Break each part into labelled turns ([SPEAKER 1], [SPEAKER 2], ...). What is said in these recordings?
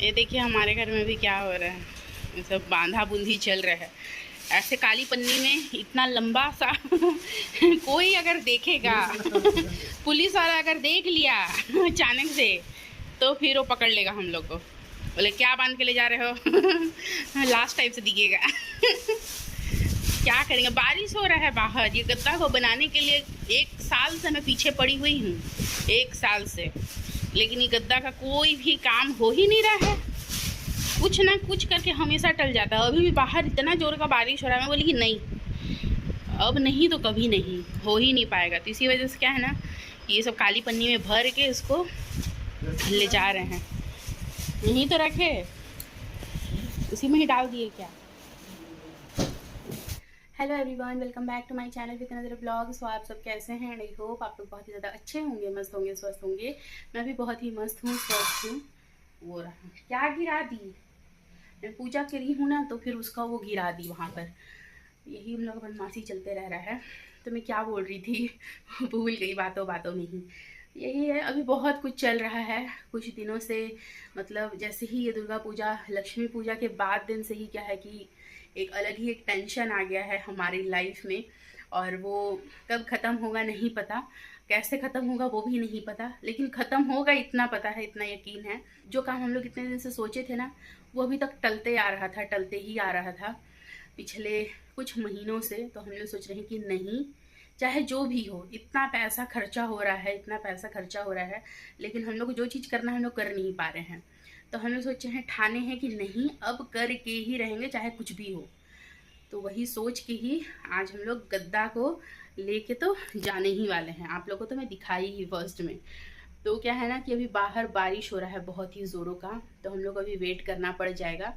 [SPEAKER 1] ये देखिए हमारे घर में भी क्या हो रहा है, ये सब बांधा बूंदी चल रहा है। ऐसे काली पन्नी में इतना लंबा सा कोई अगर देखेगा पुलिस वाला अगर देख लिया अचानक से तो फिर वो पकड़ लेगा हम लोग को। बोले क्या बांध के ले जा रहे हो लास्ट टाइम से दिखेगा। क्या करेंगे, बारिश हो रहा है बाहर। ये गद्दा को बनाने के लिए 1 साल से मैं पीछे पड़ी हुई हूँ, 1 साल से, लेकिन ये गद्दा का कोई भी काम हो ही नहीं रहा है। कुछ ना कुछ करके हमेशा टल जाता है। अभी भी बाहर इतना जोर का बारिश हो रहा है, मैं बोली कि नहीं, अब नहीं तो कभी नहीं, हो ही नहीं पाएगा। तो इसी वजह से क्या है ना, ये सब काली पन्नी में भर के इसको ले जा रहे हैं। यहीं तो रखे, उसी में ही डाल दिए क्या। Hello everyone, welcome back to my channel with another blog. So आप सब कैसे हैं? आई होप आप लोग बहुत ही ज़्यादा अच्छे होंगे, मस्त होंगे, स्वस्थ होंगे। मैं भी बहुत ही मस्त हूँ, स्वस्थ हूँ। वो रहा, क्या गिरा दी, मैं पूजा करी हूँ ना, तो फिर उसका वो गिरा दी वहाँ पर। यही हम लोग बदमाशी चलते रह रहा है। तो मैं क्या बोल रही थी भूल गई बातों बातों में ही। यही है, अभी बहुत कुछ चल रहा है कुछ दिनों से। मतलब जैसे ही ये दुर्गा पूजा, लक्ष्मी पूजा के बाद दिन से ही क्या है कि एक अलग ही एक टेंशन आ गया है हमारी लाइफ में। और वो कब ख़त्म होगा नहीं पता, कैसे ख़त्म होगा वो भी नहीं पता, लेकिन ख़त्म होगा इतना पता है, इतना यकीन है। जो काम हम लोग इतने दिन से सोचे थे ना, वो अभी तक टलते आ रहा था, टलते ही आ रहा था पिछले कुछ महीनों से। तो हम लोग सोच रहे हैं कि नहीं, चाहे जो भी हो, इतना पैसा खर्चा हो रहा है, इतना पैसा खर्चा हो रहा है, लेकिन हम लोग को जो चीज़ करना है हम लोग कर नहीं पा रहे हैं। तो हम लोग सोचे हैं, ठाने हैं कि नहीं, अब करके ही रहेंगे चाहे कुछ भी हो। तो वही सोच के ही आज हम लोग गद्दा को लेके तो जाने ही वाले हैं। आप लोगों को तो मैं दिखाई ही फर्स्ट में। तो क्या है ना कि अभी बाहर बारिश हो रहा है बहुत ही ज़ोरों का, तो हम लोग अभी वेट करना पड़ जाएगा।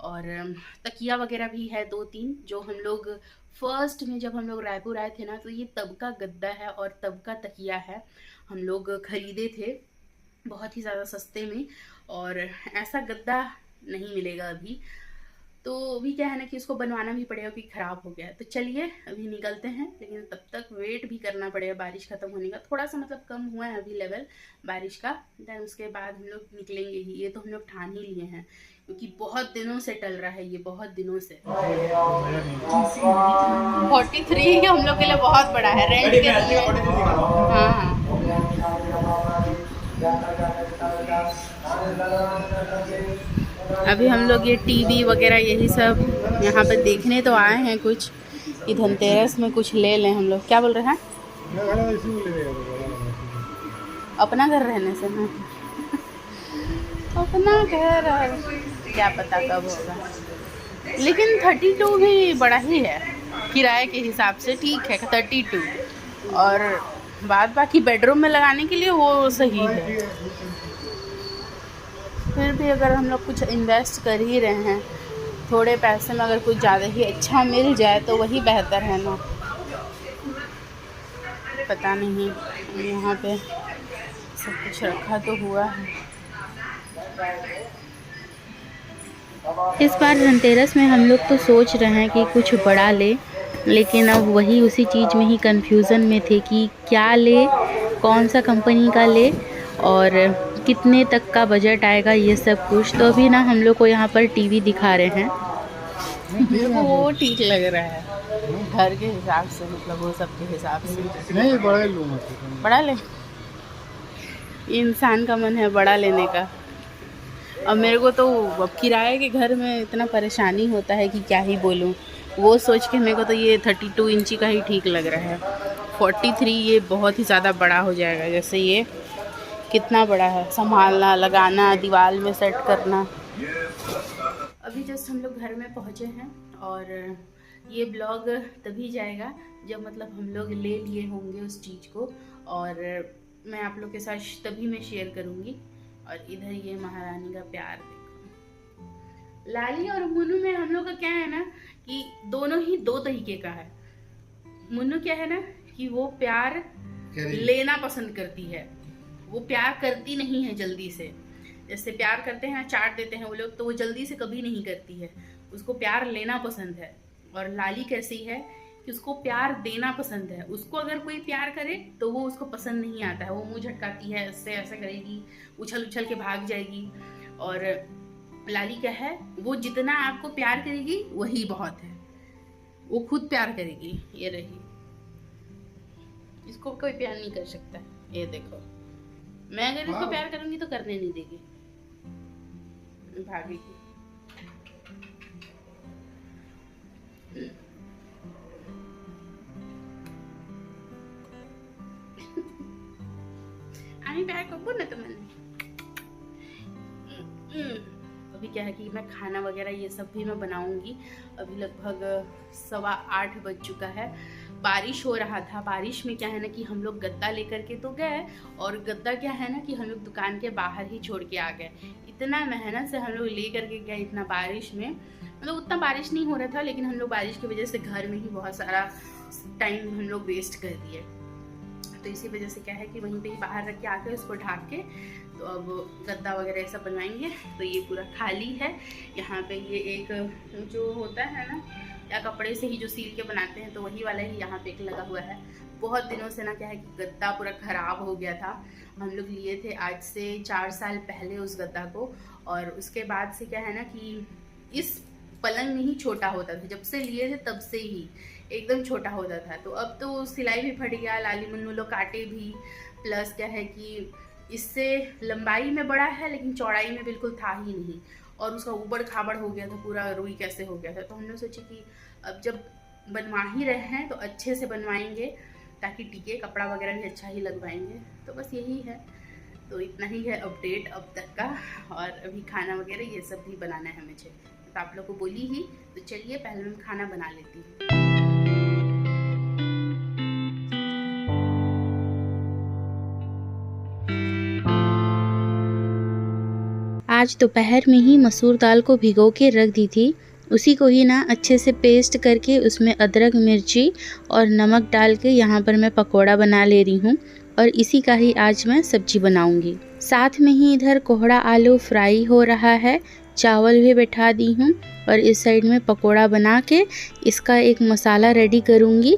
[SPEAKER 1] और तकिया वगैरह भी है 2-3, जो हम लोग फर्स्ट में जब हम लोग रायपुर आए थे ना, तो ये तब का गद्दा है और तब का तकिया है। हम लोग खरीदे थे बहुत ही ज़्यादा सस्ते में, और ऐसा गद्दा नहीं मिलेगा अभी। तो अभी क्या है ना कि उसको बनवाना भी पड़ेगा क्योंकि ख़राब हो गया है। तो चलिए अभी निकलते हैं, लेकिन तब तक वेट भी करना पड़ेगा बारिश ख़त्म होने का। थोड़ा सा मतलब कम हुआ है अभी लेवल बारिश का, दैन उसके बाद हम लोग निकलेंगे ही। ये तो हम लोग ठान ही लिए हैं क्योंकि बहुत दिनों से टल रहा है ये, बहुत दिनों से। 43 हम लोग के लिए बहुत बड़ा है, रेंट के लिए। हाँ हाँ, अभी हम लोग ये टीवी वगैरह यही सब यहाँ पर देखने तो आए हैं कुछ, कि धनतेरस में कुछ ले लें हम लोग। क्या बोल रहे हैं? अपना घर रहने से ना अपना घर, और क्या पता कब होगा। लेकिन 32 भी बड़ा ही है, किराए के हिसाब से ठीक है 32। और बाद बाकी बेडरूम में लगाने के लिए वो सही है। फिर भी अगर हम लोग कुछ इन्वेस्ट कर ही रहे हैं, थोड़े पैसे में अगर कुछ ज़्यादा ही अच्छा मिल जाए तो वही बेहतर है ना। पता नहीं, यहाँ पे सब कुछ रखा तो हुआ है।
[SPEAKER 2] इस बार धनतेरस में हम लोग तो सोच रहे हैं कि कुछ बड़ा ले, लेकिन अब वही उसी चीज़ में ही कंफ्यूजन में थे कि क्या ले, कौन सा कंपनी का ले, और कितने तक का बजट आएगा, ये सब कुछ। तो अभी ना हम लोग को यहाँ पर टीवी दिखा रहे हैं।
[SPEAKER 1] मेरे को वो ठीक लग रहा है घर के हिसाब से, मतलब वो सब के हिसाब से।
[SPEAKER 3] नहीं, बड़ा लूँगा।
[SPEAKER 1] बड़ा ले, इंसान का मन है बड़ा लेने का। अब मेरे को तो अब किराए के घर में इतना परेशानी होता है कि क्या ही बोलूँ। वो सोच के मेरे को तो ये 32 इंची का ही ठीक लग रहा है। 43 ये बहुत ही ज़्यादा बड़ा हो जाएगा। जैसे ये कितना बड़ा है, संभालना, लगाना, दीवार में सेट करना। अभी जस्ट हम लोग घर में पहुँचे हैं, और ये ब्लॉग तभी जाएगा जब मतलब हम लोग ले लिए होंगे उस चीज़ को, और मैं आप लोग के साथ तभी मैं शेयर करूँगी। और इधर ये महारानी का प्यार देखो। लाली और मुन्नू में हम लोग का क्या है ना कि दोनों ही 2 तरीके का है। मुन्नू क्या है ना कि वो प्यार लेना पसंद करती है, वो प्यार करती नहीं है जल्दी से। जैसे प्यार करते हैं, चाट देते हैं वो लोग, तो वो जल्दी से कभी नहीं करती है, उसको प्यार लेना पसंद है। और लाली कैसी है कि उसको प्यार देना पसंद है। उसको अगर कोई प्यार करे तो वो उसको पसंद नहीं आता है, वो मुंह झटकाती है, इससे ऐसा करेगी, उछल उछल के भाग जाएगी। और लाली क्या है, वो जितना आपको प्यार करेगी वही बहुत है, वो खुद प्यार करेगी। ये रही, इसको कोई प्यार नहीं कर सकता। ये देखो, मैं अगर इसको प्यार करूंगी तो करने नहीं देगी, भागेगी। আমি प्यार করবো ना तुम्हें। अभी क्या है कि मैं खाना वगैरह ये सब भी मैं बनाऊंगी। अभी लगभग 7:15 बज चुका है। बारिश हो रहा था, बारिश में क्या है ना कि हम लोग गद्दा लेकर के तो गए, और गद्दा क्या है ना कि हम लोग दुकान के बाहर ही छोड़ के आ गए। इतना मेहनत से हम लोग ले करके गए, इतना बारिश में, मतलब उतना बारिश नहीं हो रहा था, लेकिन हम लोग बारिश की वजह से घर में ही बहुत सारा टाइम हम लोग वेस्ट कर दिए। तो इसी वजह से क्या है कि वहीं पे ही बाहर रख के आके उसको ढाक के तो अब गद्दा वगैरह सब बनवाएंगे। तो ये पूरा खाली है। यहाँ पे ये एक जो होता है ना, या कपड़े से ही जो सील के बनाते हैं, तो वही वाला ही यहाँ पे एक लगा हुआ है। बहुत दिनों से ना क्या है कि गद्दा पूरा ख़राब हो गया था। हम लोग लिए थे आज से 4 साल पहले उस गद्दा को, और उसके बाद से क्या है ना कि इस पलंग में ही छोटा होता था। जब से लिए थे तब से ही एकदम छोटा होता था। तो अब तो सिलाई भी फट गया, लाली मुन्नू लोग काटे भी, प्लस क्या है कि इससे लंबाई में बड़ा है लेकिन चौड़ाई में बिल्कुल था ही नहीं, और उसका ऊबड़ खाबड़ हो गया था, पूरा रुई कैसे हो गया था। तो हमने सोचा कि अब जब बनवा ही रहे हैं तो अच्छे से बनवाएंगे ताकि टिके, कपड़ा वगैरह भी अच्छा ही लगवाएंगे। तो बस यही है। तो इतना ही है अपडेट अब तक का, और अभी खाना वगैरह ये सब भी बनाना है मुझे। तो आप लोग को बोली ही, तो चलिए पहले मैं खाना बना लेती हूँ।
[SPEAKER 2] आज दोपहर में ही मसूर दाल को भिगो के रख दी थी। उसी को ही ना अच्छे से पेस्ट करके उसमें अदरक, मिर्ची और नमक डाल के यहाँ पर मैं पकोड़ा बना ले रही हूँ, और इसी का ही आज मैं सब्जी बनाऊँगी। साथ में ही इधर कोहड़ा आलू फ्राई हो रहा है, चावल भी बैठा दी हूँ, और इस साइड में पकोड़ा बना के इसका एक मसाला रेडी करूँगी।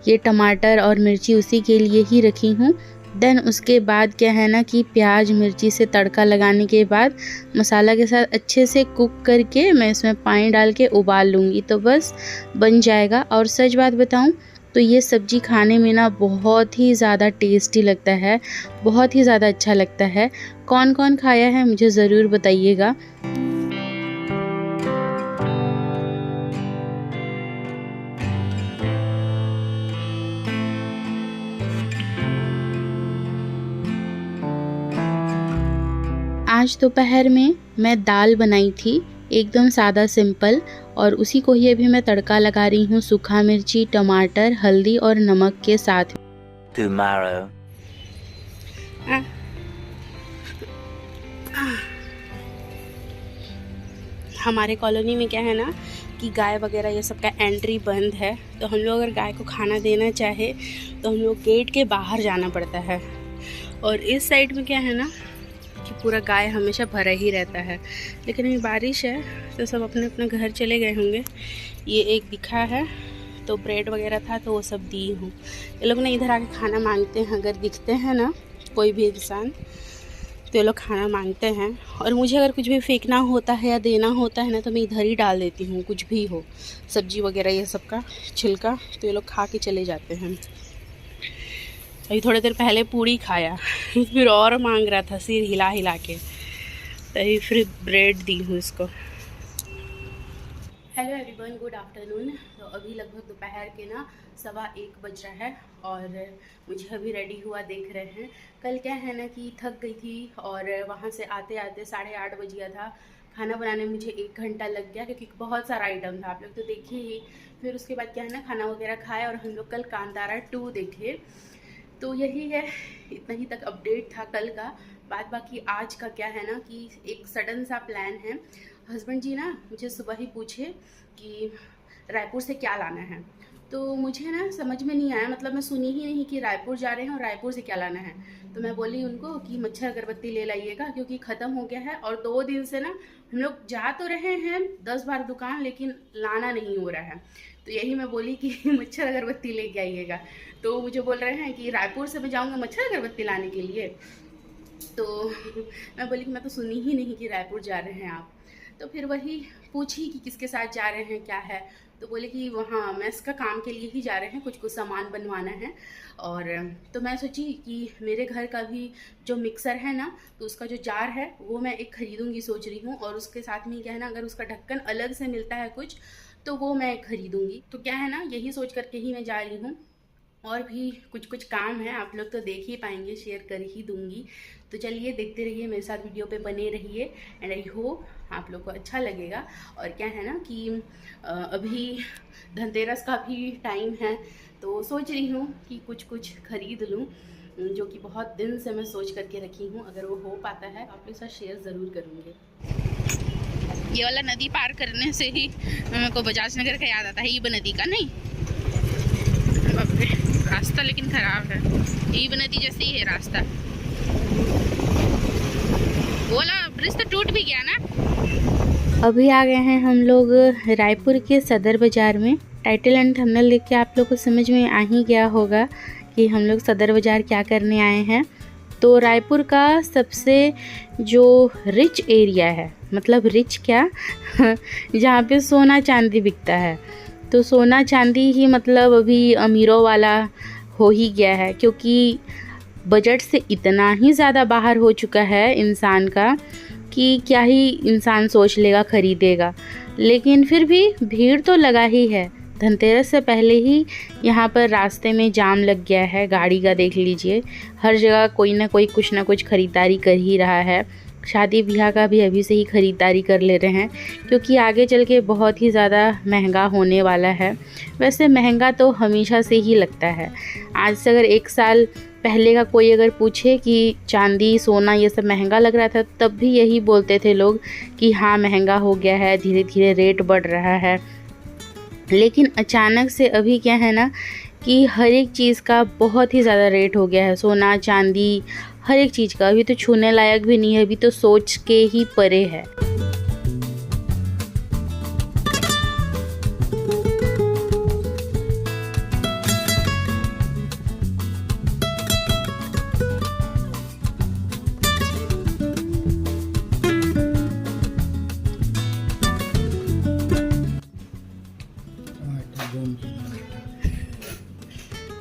[SPEAKER 2] ये टमाटर और मिर्ची उसी के लिए ही रखी हूँ। देन उसके बाद क्या है ना कि प्याज मिर्ची से तड़का लगाने के बाद मसाला के साथ अच्छे से कुक करके मैं इसमें पानी डाल के उबाल लूँगी, तो बस बन जाएगा। और सच बात बताऊँ तो ये सब्ज़ी खाने में ना बहुत ही ज़्यादा टेस्टी लगता है, बहुत ही ज़्यादा अच्छा लगता है। कौन कौन खाया है मुझे ज़रूर बताइएगा। आज दोपहर में मैं दाल बनाई थी, एकदम सादा सिंपल, और उसी को ही अभी मैं तड़का लगा रही हूँ सूखा मिर्ची, टमाटर, हल्दी और नमक के साथ।
[SPEAKER 3] Tomorrow.
[SPEAKER 1] हमारे कॉलोनी में क्या है ना कि गाय वगैरह ये सब का एंट्री बंद है। तो हम लोग अगर गाय को खाना देना चाहे तो हम लोग गेट के बाहर जाना पड़ता है। और इस साइड में क्या है ना कि पूरा गाय हमेशा भरा ही रहता है। लेकिन अभी बारिश है तो सब अपने अपने घर चले गए होंगे। ये एक दिखा है, तो ब्रेड वगैरह था तो वो सब दी हूँ। ये लोग ना इधर आके खाना मांगते हैं, अगर दिखते हैं ना कोई भी इंसान तो ये लोग खाना मांगते हैं। और मुझे अगर कुछ भी फेंकना होता है या देना होता है ना तो मैं इधर ही डाल देती हूँ, कुछ भी हो, सब्जी वगैरह ये सब का छिलका, तो ये लोग खा के चले जाते हैं। अभी थोड़ी देर पहले पूड़ी खाया फिर और मांग रहा था सिर हिला हिला के, तभी फिर ब्रेड दी हूँ इसको। Hello everyone, good afternoon. तो अभी लगभग दोपहर के ना 1:15 बज रहा है, और मुझे अभी रेडी हुआ देख रहे हैं। कल क्या है ना कि थक गई थी, और वहाँ से आते आते 8:30 बज गया था। खाना बनाने में मुझे 1 घंटा लग गया, क्योंकि बहुत सारा आइटम था, आप लोग तो देखिए ही। फिर उसके बाद क्या है ना खाना वगैरह खाया, और हम लोग कल कांतारा 2 देखे। तो यही है, इतना ही तक अपडेट था कल का। बाकी आज का क्या है ना कि एक सडन सा प्लान है। हस्बैंड जी ना मुझे सुबह ही पूछे कि रायपुर से क्या लाना है, तो मुझे ना समझ में नहीं आया, मतलब मैं सुनी ही नहीं कि रायपुर जा रहे हैं और रायपुर से क्या लाना है। तो मैं बोली उनको कि मच्छर अगरबत्ती ले लाइएगा, क्योंकि ख़त्म हो गया है, और 2 दिन से ना हम लोग जा तो रहे हैं 10 बार दुकान, लेकिन लाना नहीं हो रहा है। तो यही मैं बोली कि मच्छर अगरबत्ती लेके आइएगा। तो मुझे बोल रहे हैं कि रायपुर से मैं जाऊँगा मच्छर अगरबत्ती लाने के लिए। तो मैं बोली कि मैं तो सुनी ही नहीं कि रायपुर जा रहे हैं आप। तो फिर वही पूछी कि किसके साथ जा रहे हैं, क्या है। तो बोले कि वहाँ मेस का काम के लिए ही जा रहे हैं, कुछ कुछ सामान बनवाना है। और तो मैं सोची कि मेरे घर का भी जो मिक्सर है ना, तो उसका जो जार है वो मैं एक ख़रीदूँगी सोच रही हूँ। और उसके साथ में क्या है ना, अगर उसका ढक्कन अलग से मिलता है कुछ, तो वो मैं ख़रीदूँगी। तो क्या है ना, यही सोच करके ही मैं जा रही हूँ। और भी कुछ कुछ काम है, आप लोग तो देख ही पाएंगे, शेयर कर ही दूँगी। तो चलिए देखते रहिए, मेरे साथ वीडियो पे बने रहिए एंड आई होप आप लोग को अच्छा लगेगा। और क्या है ना कि अभी धनतेरस का भी टाइम है, तो सोच रही हूँ कि कुछ कुछ ख़रीद लूँ, जो कि बहुत दिन से मैं सोच करके रखी हूँ। अगर वो हो पाता है आप लोग के साथ शेयर ज़रूर करूँगी। ये वाला नदी पार करने से ही मेरे को बजाज नगर का याद आता है। ईब नदी का नहीं, रास्ता लेकिन ख़राब है। ईब नदी जैसे ही है रास्ता। बोला ब्रिज तो टूट भी गया ना।
[SPEAKER 2] अभी आ गए हैं हम लोग रायपुर के सदर बाज़ार में। टाइटल एंड थंबनेल देख के आप लोग को समझ में आ ही गया होगा कि हम लोग सदर बाज़ार क्या करने आए हैं। तो रायपुर का सबसे जो रिच एरिया है, मतलब रिच क्या जहाँ पे सोना चांदी बिकता है, तो सोना चांदी ही मतलब अभी अमीरों वाला हो ही गया है, क्योंकि बजट से इतना ही ज़्यादा बाहर हो चुका है इंसान का कि क्या ही इंसान सोच लेगा ख़रीदेगा। लेकिन फिर भी भीड़ तो लगा ही है। धनतेरस से पहले ही यहाँ पर रास्ते में जाम लग गया है गाड़ी का, देख लीजिए। हर जगह कोई ना कोई कुछ ना कुछ ख़रीदारी कर ही रहा है। शादी ब्याह का भी अभी से ही ख़रीदारी कर ले रहे हैं, क्योंकि आगे चल के बहुत ही ज़्यादा महंगा होने वाला है। वैसे महंगा तो हमेशा से ही लगता है। आज से अगर 1 साल पहले का कोई अगर पूछे कि चांदी सोना ये सब महंगा लग रहा था, तब भी यही बोलते थे लोग कि हाँ महंगा हो गया है, धीरे धीरे रेट बढ़ रहा है। लेकिन अचानक से अभी क्या है ना कि हर एक चीज़ का बहुत ही ज़्यादा रेट हो गया है। सोना चांदी हर एक चीज़ का अभी तो छूने लायक भी नहीं है, अभी तो सोच के ही परे है।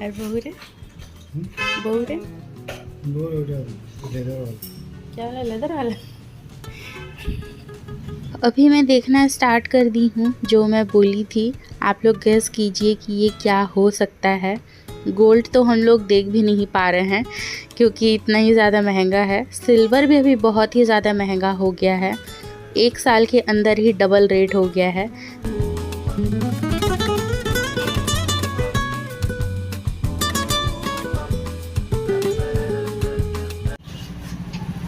[SPEAKER 2] और बहू रे क्या वाला, लेदर वाला। अभी मैं देखना स्टार्ट कर दी हूँ। जो मैं बोली थी आप लोग गेस कीजिए कि ये क्या हो सकता है। गोल्ड तो हम लोग देख भी नहीं पा रहे हैं, क्योंकि इतना ही ज़्यादा महंगा है। सिल्वर भी अभी बहुत ही ज़्यादा महंगा हो गया है। 1 साल के अंदर ही डबल रेट हो गया है।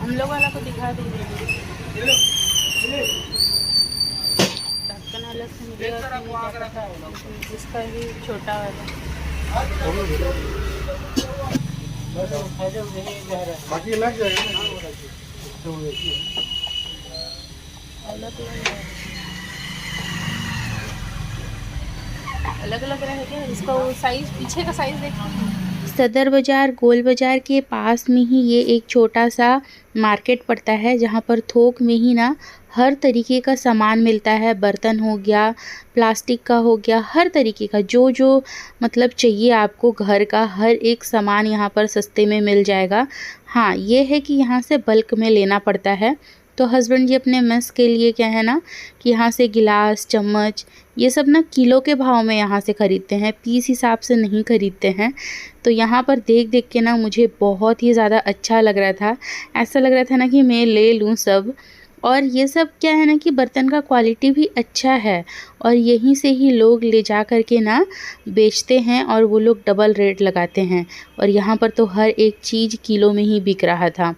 [SPEAKER 2] हम लोग वाला को दिखा दीजिए, ढक्कन अलग से मिलेगा कि नहीं क्या पता, इसका ही छोटा वाला।
[SPEAKER 3] बाकी लग जाएगा
[SPEAKER 1] अलग अलग रहे क्या इसका, वो साइज पीछे का साइज देखिए।
[SPEAKER 2] सदर बाज़ार गोल बाज़ार के पास में ही ये एक छोटा सा मार्केट पड़ता है, जहाँ पर थोक में ही ना हर तरीके का सामान मिलता है। बर्तन हो गया, प्लास्टिक का हो गया, हर तरीके का जो जो मतलब चाहिए आपको घर का, हर एक सामान यहाँ पर सस्ते में मिल जाएगा। हाँ ये है कि यहाँ से बल्क में लेना पड़ता है। तो हस्बैंड जी अपने मेस के लिए क्या है ना कि यहाँ से गिलास चम्मच ये सब ना किलो के भाव में यहाँ से ख़रीदते हैं, पीस हिसाब से नहीं ख़रीदते हैं। तो यहाँ पर देख देख के ना मुझे बहुत ही ज़्यादा अच्छा लग रहा था। ऐसा लग रहा था ना कि मैं ले लूँ सब। और ये सब क्या है ना कि बर्तन का क्वालिटी भी अच्छा है, और यहीं से ही लोग ले जा कर के ना बेचते हैं, और वो लोग डबल रेट लगाते हैं। और यहाँ पर तो हर एक चीज़ किलो में ही बिक रहा था,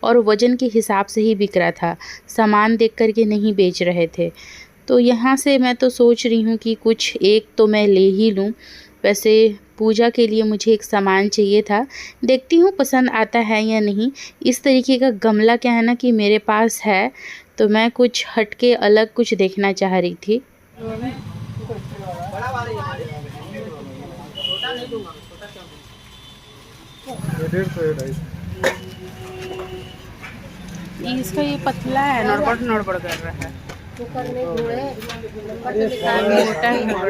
[SPEAKER 2] और वज़न के हिसाब से ही बिक रहा था, सामान देख कर के नहीं बेच रहे थे। तो यहाँ से मैं तो सोच रही हूँ कि कुछ एक तो मैं ले ही लूँ। वैसे पूजा के लिए मुझे एक सामान चाहिए था, देखती हूँ पसंद आता है या नहीं। इस तरीके का गमला क्या है ना कि मेरे पास है, तो मैं कुछ हटके अलग कुछ देखना चाह रही थी।
[SPEAKER 1] इसका ये पतला है, नड़बड़ नड़बड़ कर रहा है।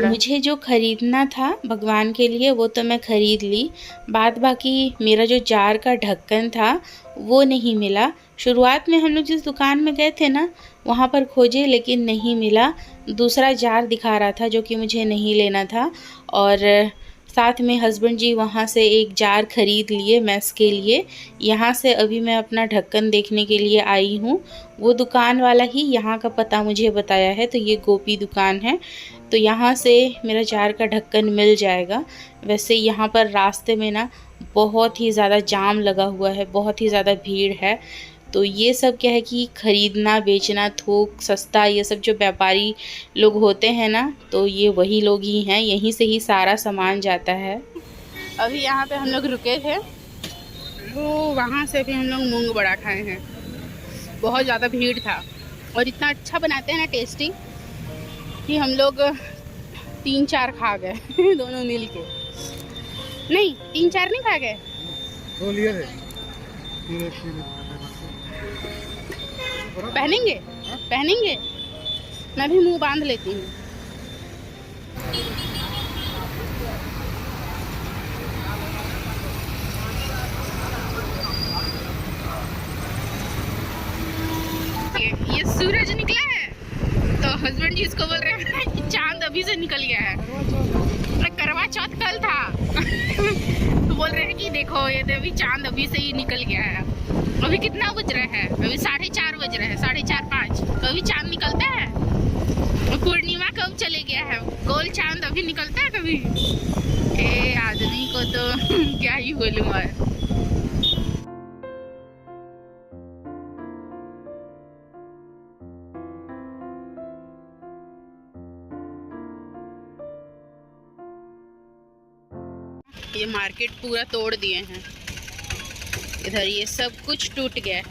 [SPEAKER 2] मुझे जो ख़रीदना था भगवान के लिए वो तो मैं ख़रीद ली, बाद बाकी मेरा जो जार का ढक्कन था वो नहीं मिला। शुरुआत में हम लोग जिस दुकान में गए थे ना वहाँ पर खोजे लेकिन नहीं मिला। दूसरा जार दिखा रहा था जो कि मुझे नहीं लेना था, और साथ में हस्बैंड जी वहाँ से एक जार ख़रीद लिए मैस के लिए। यहाँ से अभी मैं अपना ढक्कन देखने के लिए आई हूँ। वो दुकान वाला ही यहाँ का पता मुझे बताया है, तो ये गोपी दुकान है, तो यहाँ से मेरा जार का ढक्कन मिल जाएगा। वैसे यहाँ पर रास्ते में ना बहुत ही ज़्यादा जाम लगा हुआ है, बहुत ही ज़्यादा भीड़ है। तो ये सब क्या है कि ख़रीदना बेचना थोक सस्ता ये सब जो व्यापारी लोग होते हैं ना, तो ये वही लोग ही हैं, यहीं से ही सारा सामान जाता है।
[SPEAKER 1] अभी यहाँ पे हम लोग रुके थे, वो वहाँ से भी हम लोग मूंग बड़ा खाए हैं। बहुत ज़्यादा भीड़ था और इतना अच्छा बनाते हैं ना टेस्टी कि हम लोग 3-4 खा गए दोनों मिल के। नहीं 3-4 नहीं खा गए, पहनेंगे पहनेंगे। मैं भी मुंह बांध लेती हूँ। ये सूरज निकला है तो हस्बैंड जी इसको बोल रहे हैं कि चांद अभी से निकल गया है। करवा चौथ कल था तो बोल रहे हैं कि देखो ये अभी चांद अभी से ही निकल गया है। अभी कितना बज रहा है? अभी 4:30 बज रहे हैं, 4:30-5। कभी चांद निकलता है? पूर्णिमा कब चले गया है? गोल चांद अभी निकलता है कभी? ए आदमी को तो क्या ही बोलूँ मैं। ये मार्केट पूरा तोड़ दिए हैं, इधर ये सब कुछ टूट गया है।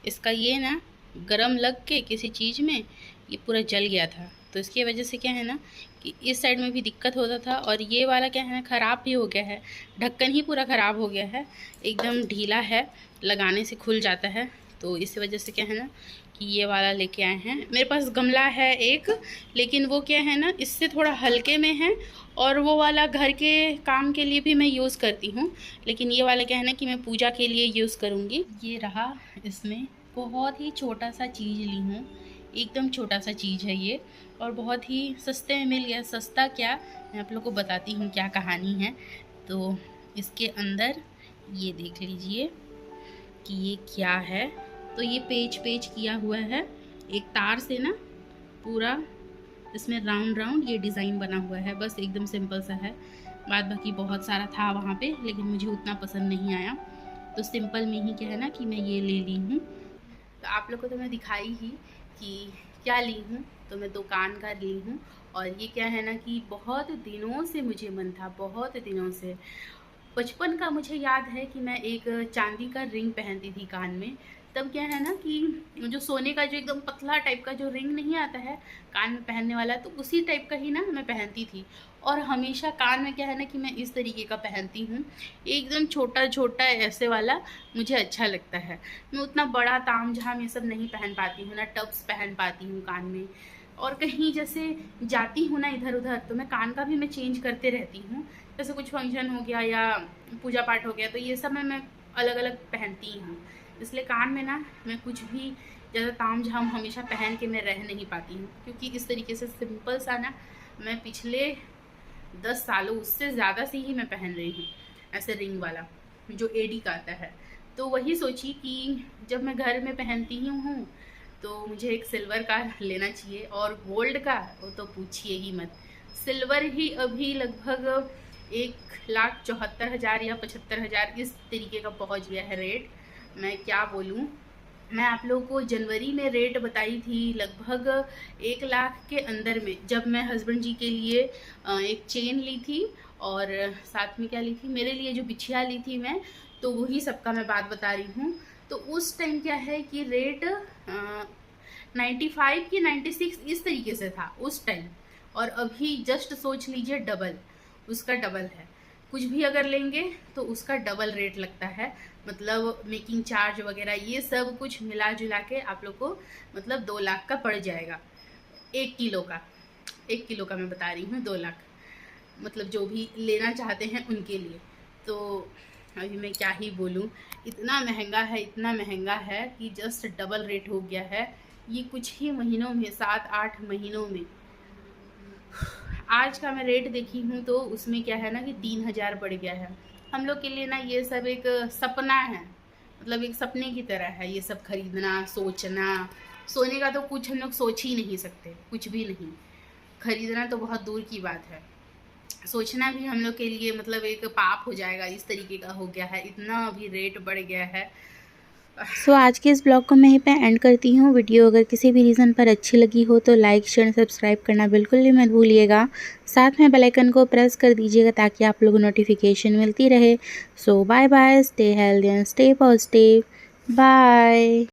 [SPEAKER 1] इसका ये ना गरम लग के किसी चीज़ में ये पूरा जल गया था, तो इसकी वजह से क्या है ना कि इस साइड में भी दिक्कत होता था, और ये वाला क्या है ना ख़राब भी हो गया है। ढक्कन ही पूरा ख़राब हो गया है, एकदम ढीला है, लगाने से खुल जाता है। तो इस वजह से क्या है ना कि ये वाला लेके आए हैं। मेरे पास गमला है एक, लेकिन वो क्या है ना इससे थोड़ा हल्के में है, और वो वाला घर के काम के लिए भी मैं यूज़ करती हूँ, लेकिन ये वाला क्या है ना कि मैं पूजा के लिए यूज़ करूँगी। ये रहा, इसमें बहुत ही छोटा सा चीज़ ली हूँ, एकदम छोटा सा चीज़ है ये, और बहुत ही सस्ते में मिल गया। सस्ता क्या, मैं आप लोग को बताती हूँ क्या कहानी है। तो इसके अंदर ये देख लीजिए कि ये क्या है। तो ये पेच किया हुआ है, एक तार से ना पूरा इसमें राउंड ये डिज़ाइन बना हुआ है। बस एकदम सिंपल सा है, बाद बाकी बहुत सारा था वहाँ पे, लेकिन मुझे उतना पसंद नहीं आया, तो सिंपल में ही क्या है ना कि मैं ये ले ली हूँ। तो आप लोग को तो मैं दिखाई ही कि क्या ली हूँ, तो मैं दुकान का ली हूँ। और ये क्या है ना कि बहुत दिनों से मुझे मन था, बहुत दिनों से, बचपन का मुझे याद है कि मैं एक चांदी का रिंग पहनती थी कान में। तब क्या है ना कि जो सोने का जो एकदम पतला टाइप का जो रिंग नहीं आता है कान में पहनने वाला, तो उसी टाइप का ही ना मैं पहनती थी। और हमेशा कान में क्या है ना कि मैं इस तरीके का पहनती हूँ, एकदम छोटा ऐसे वाला मुझे अच्छा लगता है। मैं उतना बड़ा ताम झाम ये सब नहीं पहन पाती हूँ ना, टब्स पहन पाती हूँ कान में। और कहीं जैसे जाती हूँ ना इधर उधर, तो मैं कान का भी मैं चेंज करते रहती हूँ। जैसे कुछ फंक्शन हो गया या पूजा पाठ हो गया, तो ये सब मैं अलग अलग पहनती हूँ। इसलिए कान में ना मैं कुछ भी ज़्यादा ताम झाम हमेशा पहन के मैं रह नहीं पाती हूँ, क्योंकि इस तरीके से सिंपल सा ना मैं पिछले 10 सालों उससे ज़्यादा से ही मैं पहन रही हूँ, ऐसे रिंग वाला जो एडी का आता है। तो वही सोची कि जब मैं घर में पहनती हूँ तो मुझे एक सिल्वर का लेना चाहिए, और गोल्ड का वो तो पूछिए ही मत। सिल्वर ही अभी लगभग 1,74,000 या 75,000 इस तरीके का पहुँच गया है रेट। मैं क्या बोलूँ, मैं आप लोगों को जनवरी में रेट बताई थी लगभग 1 लाख के अंदर में, जब मैं हस्बैंड जी के लिए एक चेन ली थी, और साथ में क्या ली थी, मेरे लिए जो बिछिया ली थी मैं, तो वही सबका मैं बात बता रही हूँ। तो उस टाइम क्या है कि रेट 95 की 96 इस तरीके से था उस टाइम, और अभी जस्ट सोच लीजिए डबल, उसका डबल है। कुछ भी अगर लेंगे तो उसका डबल रेट लगता है। मतलब मेकिंग चार्ज वगैरह ये सब कुछ मिला जुला के आप लोग को मतलब 2 लाख का पड़ जाएगा 1 किलो का। 1 किलो का मैं बता रही हूँ 2 लाख, मतलब जो भी लेना चाहते हैं उनके लिए। तो अभी मैं क्या ही बोलूँ, इतना महंगा है कि जस्ट डबल रेट हो गया है ये कुछ ही महीनों में, 7-8 महीनों में। आज का मैं रेट देखी हूँ तो उसमें क्या है ना कि 3000 बढ़ गया है। हम लोग के लिए ना ये सब एक सपना है, मतलब एक सपने की तरह है ये सब खरीदना, सोचना। सोने का तो कुछ हम लोग सोच ही नहीं सकते, कुछ भी नहीं। खरीदना तो बहुत दूर की बात है, सोचना भी हम लोग के लिए मतलब एक पाप हो जाएगा, इस तरीके का हो गया है, इतना अभी रेट बढ़ गया है।
[SPEAKER 2] सो आज के इस ब्लॉग को मैं यहीं पे एंड करती हूँ। वीडियो अगर किसी भी रीज़न पर अच्छी लगी हो तो लाइक शेयर सब्सक्राइब करना बिल्कुल भी मत भूलिएगा। साथ में बेल आइकन को प्रेस कर दीजिएगा ताकि आप लोगों को नोटिफिकेशन मिलती रहे। So bye bye, stay healthy and stay positive, bye.